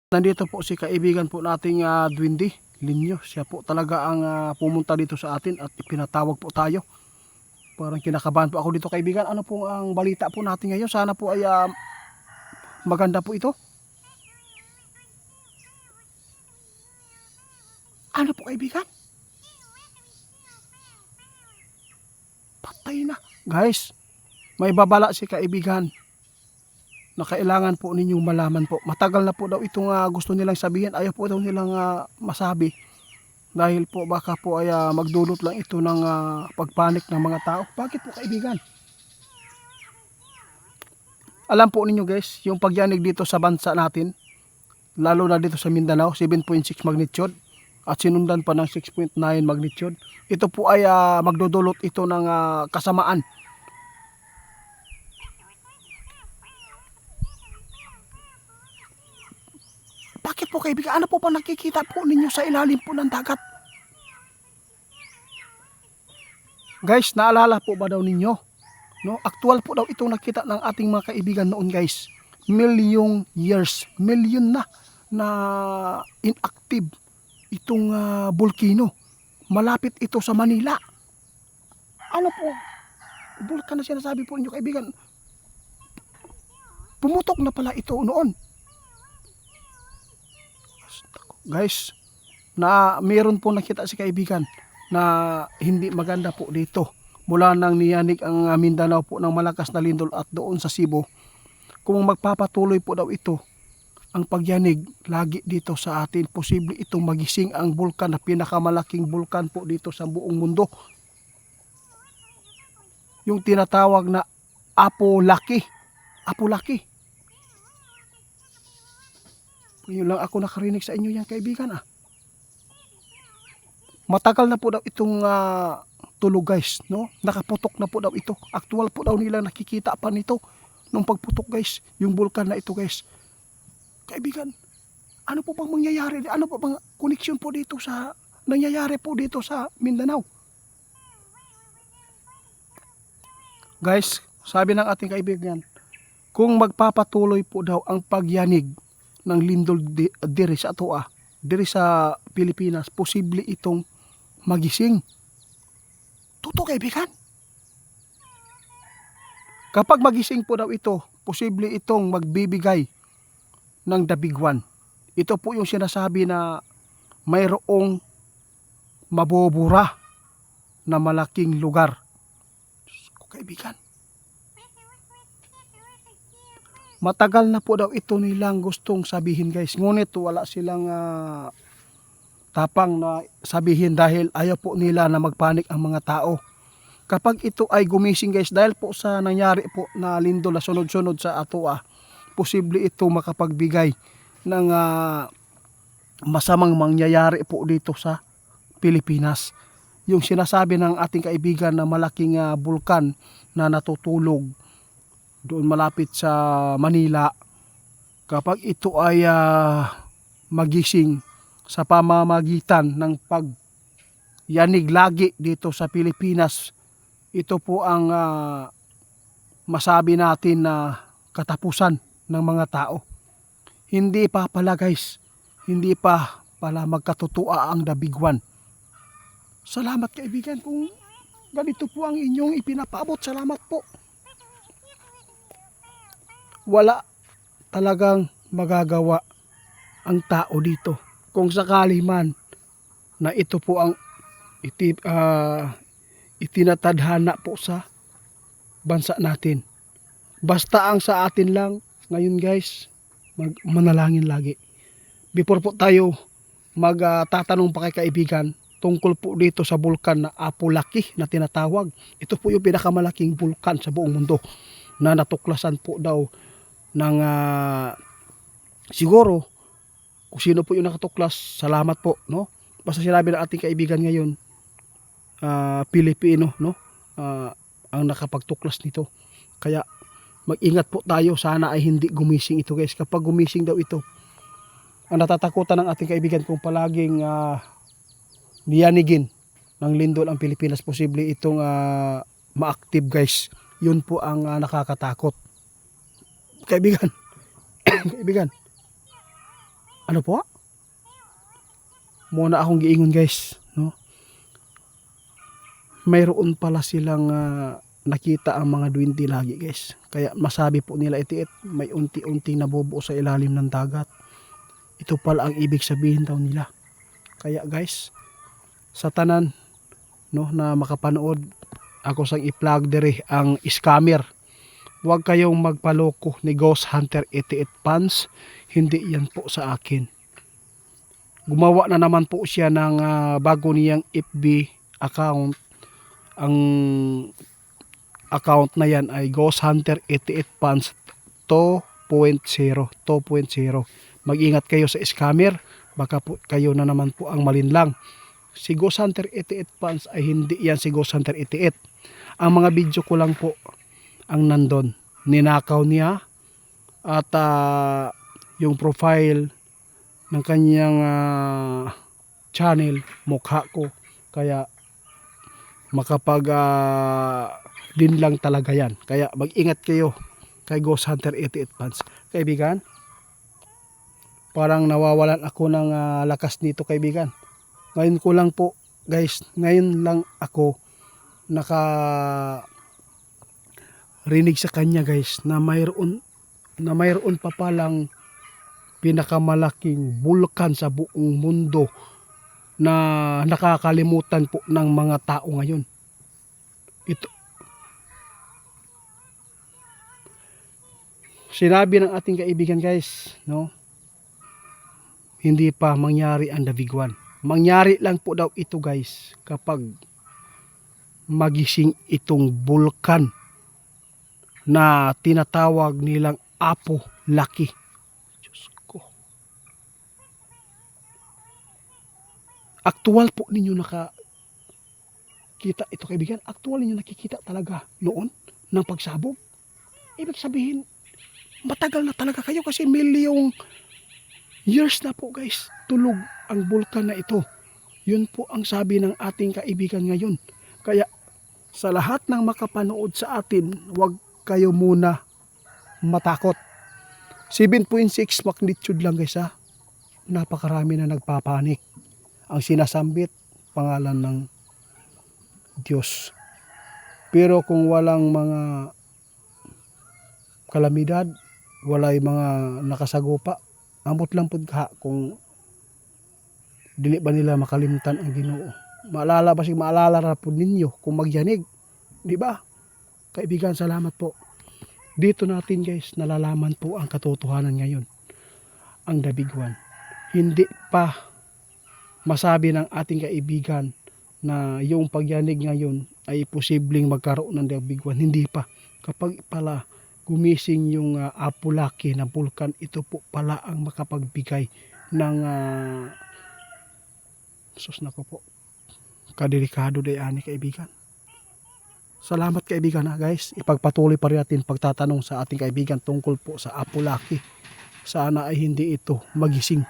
Nandito po si kaibigan po nating Dwindi Linyo. Siya po talaga ang pumunta dito sa atin at ipinatawag po tayo. Parang kinakabahan po ako dito kaibigan. Ano po ang balita po natin ngayon? Sana po ay maganda po ito. Ano po kaibigan? Patay na. Guys, may babala si kaibigan na kailangan po ninyong malaman po. Matagal na po daw itong gusto nilang sabihin. Ayaw po daw nilang masabi. Dahil po baka po ay magdulot lang ito ng pagpanik ng mga tao. Bakit po kaibigan? Alam po ninyo guys, yung pagyanig dito sa bansa natin, lalo na dito sa Mindanao, 7.6 magnitude at sinundan pa ng 6.9 magnitude. Ito po ay magdudulot ito ng kasamaan. Bakit po kaibigan? Ano po ba nakikita po ninyo sa ilalim po ng dagat? Guys, naalala po ba daw ninyo? No, actual po daw itong nakita ng ating mga kaibigan noon guys. Million years, million na inactive itong volcano. Malapit ito sa Manila. Ano po? Bulkan na sinasabi po ninyo kaibigan. Pumutok na pala ito noon. Guys, na meron po nakita si kaibigan na hindi maganda po dito. Mula nang niyanig ang Mindanao po ng malakas na lindol at doon sa Cebu. Kung magpapatuloy po daw ito, ang pagyanig lagi dito sa atin, posible itong magising ang bulkan na pinakamalaking bulkan po dito sa buong mundo. Yung tinatawag na Apo-Laki. Apo-Laki. Ngayon lang ako nakarinig sa inyo yan kaibigan Matagal na po daw itong tulog guys, no? Nakaputok na po daw ito. Actual po daw nila nakikita pa nito nung pagputok guys, yung bulkan na ito guys. Kaibigan, ano po bang mangyayari? Ano po bang koneksyon po dito sa nangyayari po dito sa Mindanao? Guys, sabi ng ating kaibigan, kung magpapatuloy po daw ang pagyanig ng lindol diri sa Atoa, diri sa Pilipinas, posible itong magising. Totoo kaibigan. Kapag magising po daw ito, posible itong magbibigay ng dabigwan. Ito po yung sinasabi na mayroong mabubura na malaking lugar. Kaibigan. Matagal na po daw ito nilang gustong sabihin guys. Ngunit wala silang tapang na sabihin dahil ayaw po nila na magpanik ang mga tao. Kapag ito ay gumising guys, dahil po sa nangyari po na lindol na sunod-sunod sa Atoa, posible ito makapagbigay ng masamang mangyayari po dito sa Pilipinas. Yung sinasabi ng ating kaibigan na malaking bulkan na natutulog doon malapit sa Manila, kapag ito ay magising sa pamamagitan ng pagyanig lagi dito sa Pilipinas, ito po ang masabi natin na katapusan ng mga tao. Hindi pa pala guys, hindi pa pala magkatutua ang dabigwan. Salamat kaibigan kung ganito po ang inyong ipinapaabot. Salamat po. Wala talagang magagawa ang tao dito. Kung sakali man na ito po ang itinatadhana po sa bansa natin. Basta ang sa atin lang ngayon guys, manalangin lagi. Before po tayo magtatanong pa kay kaibigan tungkol po dito sa bulkan na Apo-Laki na tinatawag. Ito po yung pinakamalaking bulkan sa buong mundo na natuklasan po daw ng siguro kung sino po yung nakatuklas, salamat po, no? Basta sinabi ng ating kaibigan ngayon, Pilipino, no? Ang nakapagtuklas nito. Kaya mag-ingat po tayo, sana ay hindi gumising ito guys. Kapag gumising daw ito, ang natatakutan ng ating kaibigan kung palaging niyanigin ng lindol ang Pilipinas, posible itong ma-active guys. Yun po ang nakakatakot. Kaibigan, kaibigan, Ano po? Muna akong giingon guys, no? Mayroon pala silang nakita ang mga duwende lagi guys. Kaya masabi po nila itiit, may unti-unting nabubuo sa ilalim ng dagat. Ito pala ang ibig sabihin daw nila. Kaya guys, sa tanan no na makapanood, ako sang i-plug diri ang scammer. Huwag kayong magpaloko ni Ghost Hunter 88 Fans. Hindi yan po sa akin. Gumawa na naman po siya ng bago niyang FB account. Ang account na yan ay Ghost Hunter 88 Fans 2.0. Mag-ingat kayo sa scammer. Baka po kayo na naman po ang malinlang. Si Ghost Hunter 88 Fans ay hindi yan si Ghost Hunter 88. Ang mga video ko lang po ang nandun. Ninakaw niya at yung profile ng kanyang channel, mukha ko. Kaya makapag din lang talaga yan. Kaya mag-ingat kayo kay Ghost Hunter 88 Fans. Kaibigan, parang nawawalan ako ng lakas nito kaibigan. Ngayon ko lang po guys, ngayon lang ako rinig sa kanya guys na mayroon pa palang pinakamalaking bulkan sa buong mundo na nakakalimutan po ng mga tao ngayon. Ito sinabi ng ating kaibigan guys, no? Hindi pa mangyari ang Dabiguan. Mangyari lang po daw ito guys kapag magising itong bulkan na tinatawag nilang Apo Laki. Diyos ko. Aktual po ninyo nakakita ito kaibigan. Aktual ninyo nakikita talaga noon ng pagsabog. Ibig sabihin, matagal na talaga kayo kasi milyong years na po guys. Tulog ang bulkan na ito. Yun po ang sabi ng ating kaibigan ngayon. Kaya sa lahat ng makapanood sa atin, huwag kayo muna matakot. 7.6 magnitude lang guys ha. Napakarami na nagpapanik. Ang sinasambit, pangalan ng Diyos. Pero kung walang mga kalamidad, walay mga nakasagupa, ambot lang pud ka kung dili ba nila makalimutan ang Ginoo. Maalala ra po ninyo kung magyanig, di ba? Kaibigan, salamat po. Dito natin guys nalalaman po ang katotohanan ngayon. Ang Dabiguan. Hindi pa masabi ng ating kaibigan na yung pagyanig ngayon ay posibleng magkaroon ng Dabiguan. Hindi pa. Kapag pala gumising yung Apo Laki na bulkan, ito po pala ang makapagbigay ng sus na ko po, kadelikado day ani kaibigan. Salamat kaibigan ha guys. Ipagpatuloy pa rin natin pagtatanong sa ating kaibigan tungkol po sa Apo Laki. Sana ay hindi ito magising